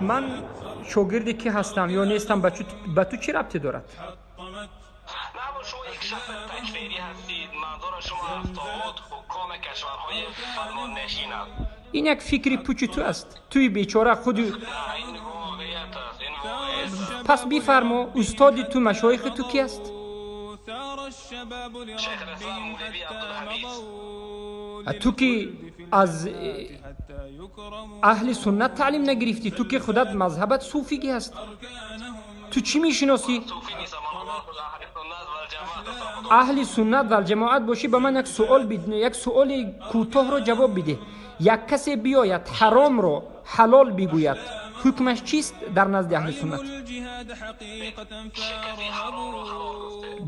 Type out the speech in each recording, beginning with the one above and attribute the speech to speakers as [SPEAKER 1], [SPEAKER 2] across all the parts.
[SPEAKER 1] من شاگردی که هستم یا نیستم به تو چی ربطی دارد؟
[SPEAKER 2] شما یک شخص تکفیری هستید. منظور شما افتاد حکام کشورهای فرمان نشینند.
[SPEAKER 1] این یک فکری پوچ تو است. توی بیچاره خود.
[SPEAKER 2] این واقعیت است. این واقعیت.
[SPEAKER 1] پس بیفرما استادی تو مشایخ تو کی است؟
[SPEAKER 2] شیخ الاسلام مولوی عبدالحمید.
[SPEAKER 1] تو که از اهل سنت تعلیم نگرفتی، تو که خودت مذهبت صوفیگی هست، تو چی میشناسی؟
[SPEAKER 2] صوفی نیستم.
[SPEAKER 1] اهل سنت و جماعت باشی. به من یک سوال بده، یک سوال کوتاه رو جواب بده. یک کسی بیاید حرام رو حلال بگوید، حکمش چیست در نزد اهل سنت؟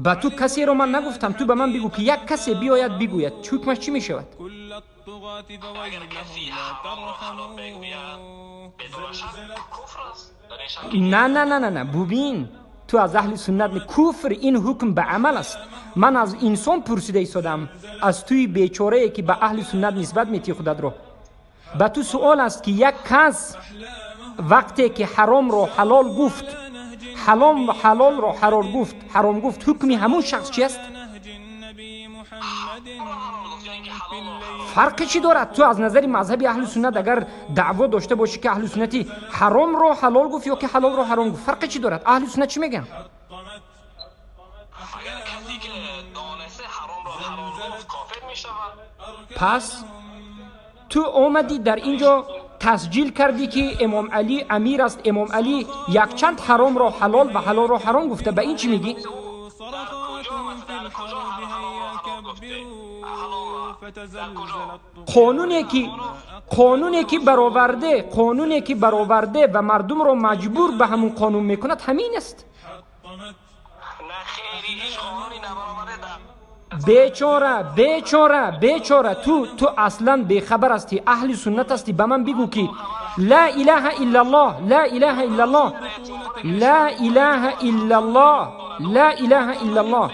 [SPEAKER 1] با تو کسی رو من نگفتم، تو به من بگو که یک کسی بیاید بگوید حکمش چی میشود؟
[SPEAKER 2] اگر کسی حرام را حلال بگوید بدون شک کفر است. در این شک
[SPEAKER 1] نه نه نه نه نه ببین، تو از اهل سنت می کفر این حکم به عمل است. من از انسان پرسیده ایستادم، از توی بیچاره ای که به اهل سنت نسبت میتی خودت رو. به تو سوال است که یک کس وقتی که حرام رو حلال گفت، حلال رو حرام گفت، حکمی همون شخص چی است؟ فرق چی دارد؟ تو از نظر مذهب اهل سنت اگر دعوا داشته باشی که اهل سنتی حرام رو حلال گفت یا که حلال رو حرام گفت، فرق چی دارد؟ اهل سنت چی میگن؟
[SPEAKER 2] اگر کسی که دانسته حرام را حلال گفت کافر میشود.
[SPEAKER 1] پس تو اومدی در اینجا تسجیل کردی که امام علی امیر است، امام علی یک چند حرام را حلال و حلال را حرام گفته، به این چی میگی؟ قانونی که برآورده و مردم رو مجبور به همون قانون میکند همین است. بیچاره تو اصلا بیخبر هستی، اهل سنت هستی. به من بگو که لا اله الا الله، لا اله الا الله، لا اله الا الله، لا اله الا الله،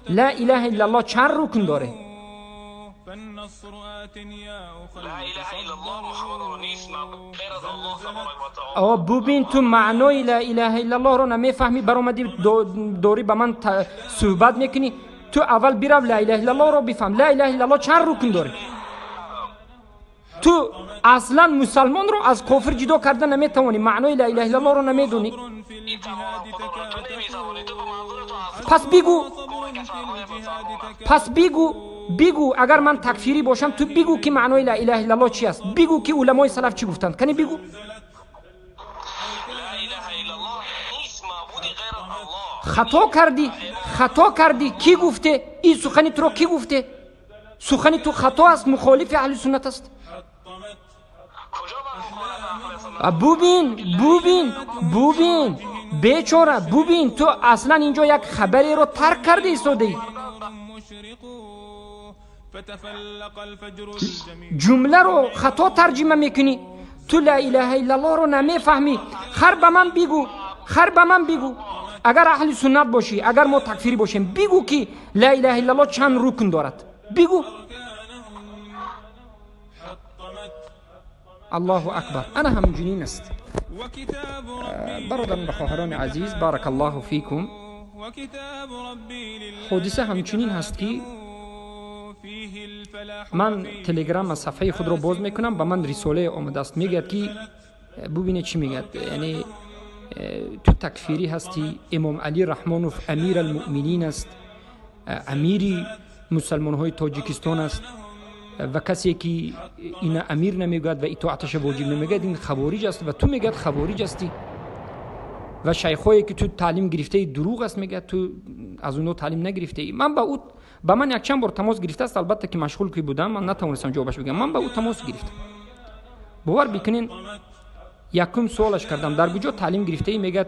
[SPEAKER 1] لا اله الا الله چند رکن داره؟
[SPEAKER 2] لا اله الا الله محمد نیست غیر از الله تبارک و تعالی.
[SPEAKER 1] ببین تو معنای لا اله الا الله رو نمیفهمی، برآمدی دوری به من صحبت میکنی. تو اول برو لا اله الا الله رو بفهم. لا اله الا الله چند رکن داره؟ تو اصلا مسلمان رو از کافر جدا کردن نمیتوانی، معنای لا اله الا الله رو نمیدونی. پس بگو اگر من تکفیری باشم تو بگو که معنای لا اله الا الله چی است. بگو که علمای سلف چی گفتند. کنی بگو. خطا کردی. کی گفته این سخنی تو رو؟ کی گفته سخنی تو خطا است، مخالف اهل سنت است؟ ببین بیچاره، ببین تو اصلا اینجا یک خبری رو ترک کرده ایستادی. جمله رو خطا ترجمه میکنی. تو لا اله الا الله رو نمیفهمی. خر به من بگو اگر اهل سنت باشی، اگر ما تکفیری باشیم، بگو که لا اله الا الله چند رکن دارد. بگو. الله اکبر. انا همچنین است. برادران و خواهران عزیز، بارک الله فیکم. حادثه همچنین هست که من تلگرام از صفحه خود رو باز میکنم، به من رساله آمده است، میگه که ببینید چی میگه. یعنی تو تکفیری هستی، امام علی رحمانوف امیر المؤمنین است، امیری مسلمان های تاجیکستان است و کسی که این امیر نمیگوید و اطاعتش واجب نمیگوید این خوارج است و تو میگید خوارج هستی. و شیخایی که تو تعلیم گرفته دروغ است میگه تو از اونو تعلیم نگرفته. من با من یک چند بار تماس گرفته است، البته که مشغول کی بودم من نتونستم جوابش بگم. من با او تماس گرفتم. باور بکنین یکم سوالش کردم در کجا تعلیم گرفته ای؟ میگه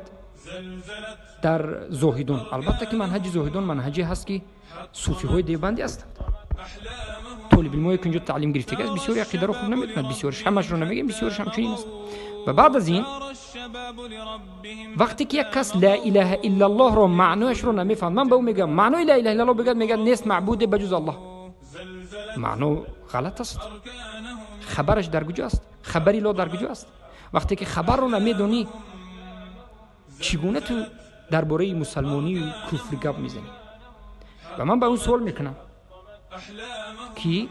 [SPEAKER 1] در زاهدون. البته که منهج زاهدون منهجی هست که صوفی های دیوبندی هستند. طالب علمایی که اینجا تعلیم گرفته است بسیاری عقیده رو خوب نمیتونند، بسیارش همش رو نمیگم، بسیارش همچنین است. و بعد از این وقتی که یک کس لا اله الا الله رو معنیش رو نمیفهم، من به او میگم معنی لا اله الا الله بگید، میگه نیست معبود بجز الله. معنی غلط است. خبرش در کجا است؟ خبری لا در کجا است؟ وقتی که خبر رو نمیدونی چگونه تو درباره مسلمانی و کفر گپ میزنی؟ و من به اون سوال میکنم که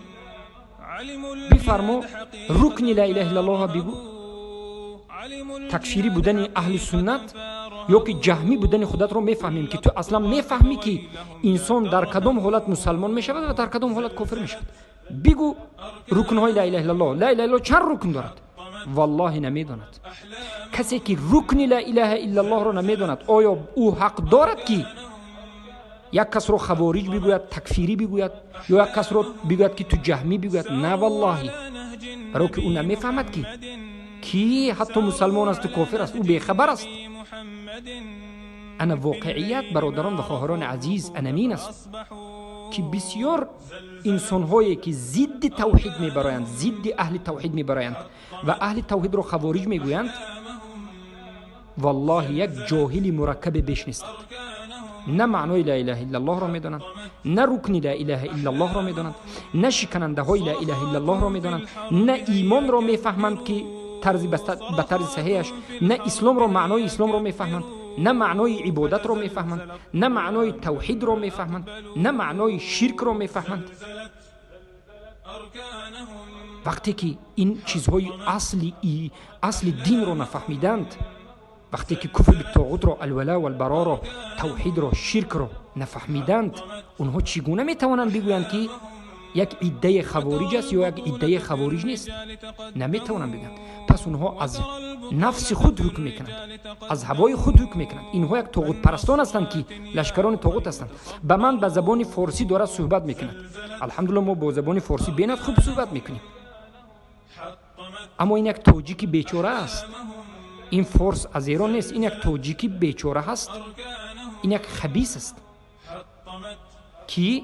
[SPEAKER 1] بفرما رکن لا اله الا الله بگو، تکفیری بودن اهل سنت یا که جهمی بودن خودت رو میفهمیم که تو اصلا میفهمی که انسان در کدام حالت مسلمان میشود و در کدام حالت کافر میشود. بگو رکن های لا اله الا الله. لا اله الا الله چند رکن دارد؟ والله نمیداند. کسی که رکن لا اله الا الله رو نمیداند آیا او حق دارد که یک کس رو خوارج بگوید، تکفیری بگوید، یا یک کس رو بگوید که تو جهمی بگوید؟ نه والله. برای که او نمیفهمد که کی حتی مسلمان است و کافر است، او بیخبر است. انا واقعیت برادران و خواهران عزیز انمین است که بسیار انسان هایی که ضد توحید میبرایند، ضد اهل توحید میبرایند و اهل توحید رو خوارج میگویند، والله یک جاهل مرکب بیش نیست. نه معنای لا اله الا الله را میدانند، نه رکن لا اله الا الله را میدانند، نه شکننده های لا اله الا الله را میدانند، نه ایمان را میفهمند که طرز به طرز صحیحش، نه اسلام را، معنای اسلام را میفهمند، نه معنای عبادت را میفهمند، نه معنای توحید را میفهمند، نه معنای شرک را میفهمند. وقتی که این چیزهای اصل دین را نفهمیدند، وقتی که کفر به طاغوت را، الولا و البرا را، توحید را، شرک را نفهمیدند، اونها چگونه میتوانند بگویند که یک عده خوارج است یا یک عده خوارج نیست؟ نمیتوانند بگویند. پس اونها از نفس خود حکم میکنند، از هوای خود حکم میکنند. اینها یک طاغوت پرستان هستند که لشکران طاغوت هستند. به من به زبان فارسی داره صحبت میکند. الحمدلله ما با زبان فارسی بینات خوب صحبت میکنیم، اما این یک تاجیکی بیچاره است. این فارس از ایران نیست، این یک تاجیکی بیچاره هست، این یک خبیث است که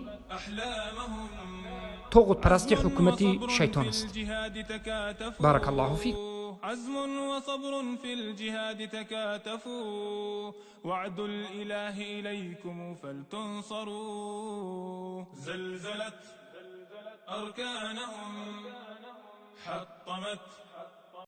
[SPEAKER 1] طاغوت پرستی حکومت شیطان است. بارک الله فیک.
[SPEAKER 3] عزم وصبر في الجهاد تكاتفوا، وعد الإله إليكم فلتنصروا. زلزلت أركانهم، حطمت